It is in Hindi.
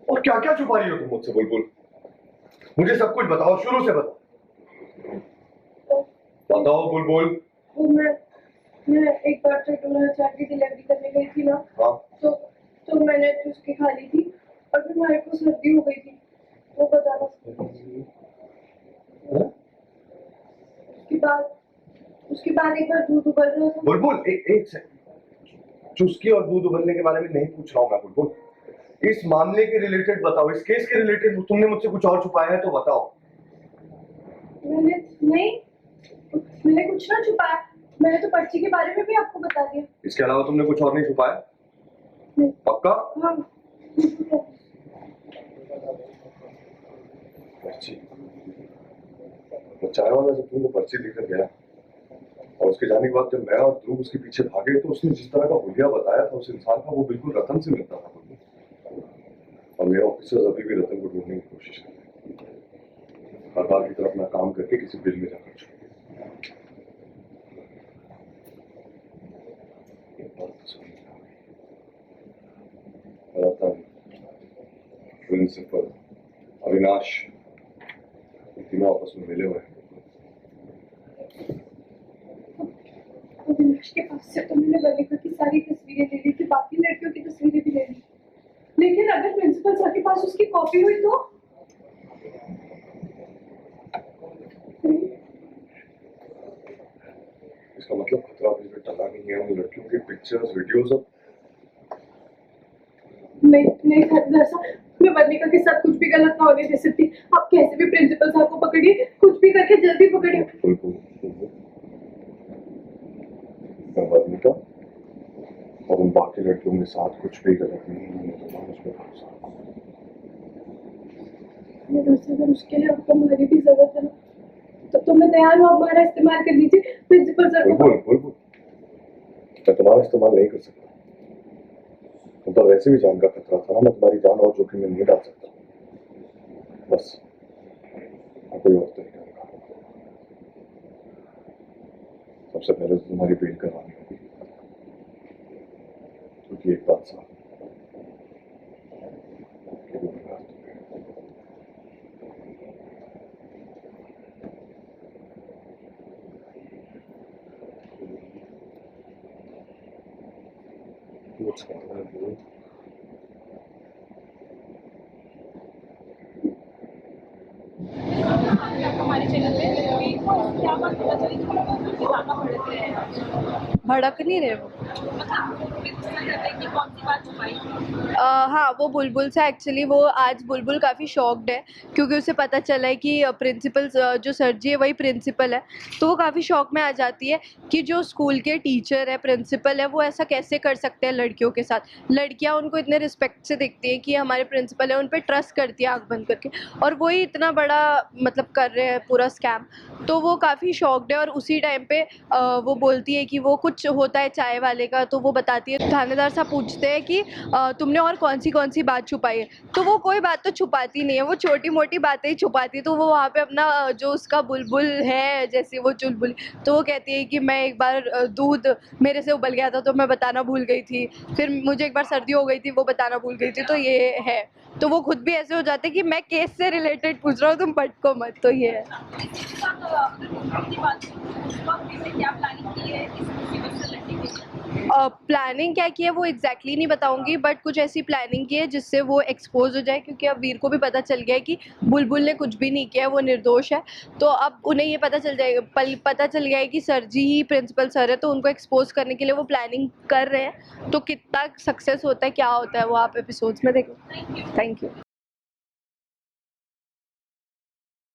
और क्या क्या छुपा रही हो तुम मुझसे बुलबुल? मुझे सब कुछ बताओ, शुरू से बताओ। बताओ बुलबुल। वो मैं एक बार चटोरा चाट की डिलीवरी करने गई थी ना। हाँ। तो मैंने उसकी खा ली थी और फिर मेरे को सर्दी हो गई थी। वो बताना। उसके बाद एक बार दूध उबल रहा था। बुलबुल एक सेकंड, चुस्की और दूध उबलने के बारे में नहीं पूछ रहा हूँ मैं बुलबुल। इस मामले के रिलेटेड बताओ, इस केस के रिलेटेड तुमने मुझसे कुछ और छुपाया है तो बताओ। मैंने कुछ ना छुपाया। मैंने तो पर्ची के बारे में भी आपको बता दिया। इसके अलावा तुमने कुछ और नहीं छुपाया? नहीं। पक्का? हाँ। पर्ची। वो चाय वाला जब तुमको पर्ची लेकर गया और उसके जाने के बाद जब मैं और ध्रुव उसके पीछे भागे तो उसने जिस तरह का हुलिया बताया था उस इंसान का, वो बिल्कुल रतन से मिलता था। और मेरे ऑफिसर्स अभी भी रतन को ढूंढने की कोशिश कर रहे हैं, हर बार की तरह अपना काम करके किसी बिल में जाकर छुपे। रतन, प्रिंसिपल, अविनाश, तीनों आपस में मिले हुए हैं। अविनाश के पास से तो मैंने वनिका की सारी तस्वीरें ले ली थी, बाकी लड़कियों की तस्वीरें भी ले ली। लेकिन अगर प्रिंसिपल सर के पास उसकी कॉपी हुई तो? इसका मतलब खतरा अभी भी टला नहीं है। उन लड़कियों की पिक्चर्स, वीडियोस अब नहीं दरअसल मैं वनिका के साथ कुछ भी गलत ना होने दे सकती। आप कैसे भी प्रिंसिपल साहब को पकड़िए, कुछ भी करके जल्दी पकड़िए। वनिका और उन बाकी लड़कियों के साथ कुछ भी गलत नहीं है, अगर उसके लिए आपको हमारी भी जरूरत है ना, तो मैं तैयार हूँ। हमारा इस्तेमाल कर लीजिए प्रिंसिपल सर को। मैं तुम्हारा इस्तेमाल नहीं कर सकता। तुम तो वैसे भी जान का खतरा था ना, मैं तुम्हारी जान और जोखिम में नहीं डाल सकता। बस मैं कोई और तरीका निकालूंगा। सबसे पहले तो तुम्हारी बेल करवानी होगी, क्योंकि एक बात साफ हमारे चैनल पे क्या बात पता चली भड़क नहीं रहे वो। कौन सी बात छुपाई? हाँ, वो बुलबुल से एक्चुअली वो आज बुलबुल काफ़ी शॉक्ड है क्योंकि उसे पता चला है कि प्रिंसिपल जो सर जी है वही प्रिंसिपल है। तो वो काफ़ी शॉक में आ जाती है कि जो स्कूल के टीचर है, प्रिंसिपल है, वो ऐसा कैसे कर सकते हैं लड़कियों के साथ। लड़कियां उनको इतने रिस्पेक्ट से देखती हैं कि हमारे प्रिंसिपल है, उन पर ट्रस्ट करती है आँख बंद करके, और वही इतना बड़ा मतलब कर रहे हैं पूरा स्कैम। तो वो काफ़ी शॉक्ड है और उसी टाइम पे वो बोलती है कि वो कुछ होता है चाय वाले का, तो वो बताती है। थानेदार साहब पूछते हैं कि तुमने और कौन सी बात छुपाई है? तो वो कोई बात तो छुपाती नहीं है, वो छोटी मोटी बातें ही छुपाती है। तो वो वहाँ पे अपना जो उसका बुलबुल है, जैसे वो चुलबुल, तो वो कहती है कि मैं एक बार दूध मेरे से उबल गया था तो मैं बताना भूल गई थी, फिर मुझे एक बार सर्दी हो गई थी वो बताना भूल गई थी, तो ये है। तो वो खुद भी ऐसे हो जाते कि मैं केस से रिलेटेड पूछ रहा हूँ, तुम भटको मत, तो ये है। प्लानिंग क्या की है वो एग्जैक्टली नहीं बताऊंगी, बट कुछ ऐसी प्लानिंग की है जिससे वो एक्सपोज हो जाए, क्योंकि अब वीर को भी पता चल गया है कि बुलबुल ने कुछ भी नहीं किया है, वो निर्दोष है। तो अब उन्हें ये पता चल गया है कि सर जी ही प्रिंसिपल सर है, तो उनको एक्सपोज करने के लिए वो प्लानिंग कर रहे हैं। तो कितना सक्सेस होता है, क्या होता है, वो आप एपिसोड्स में देखें। Thank you.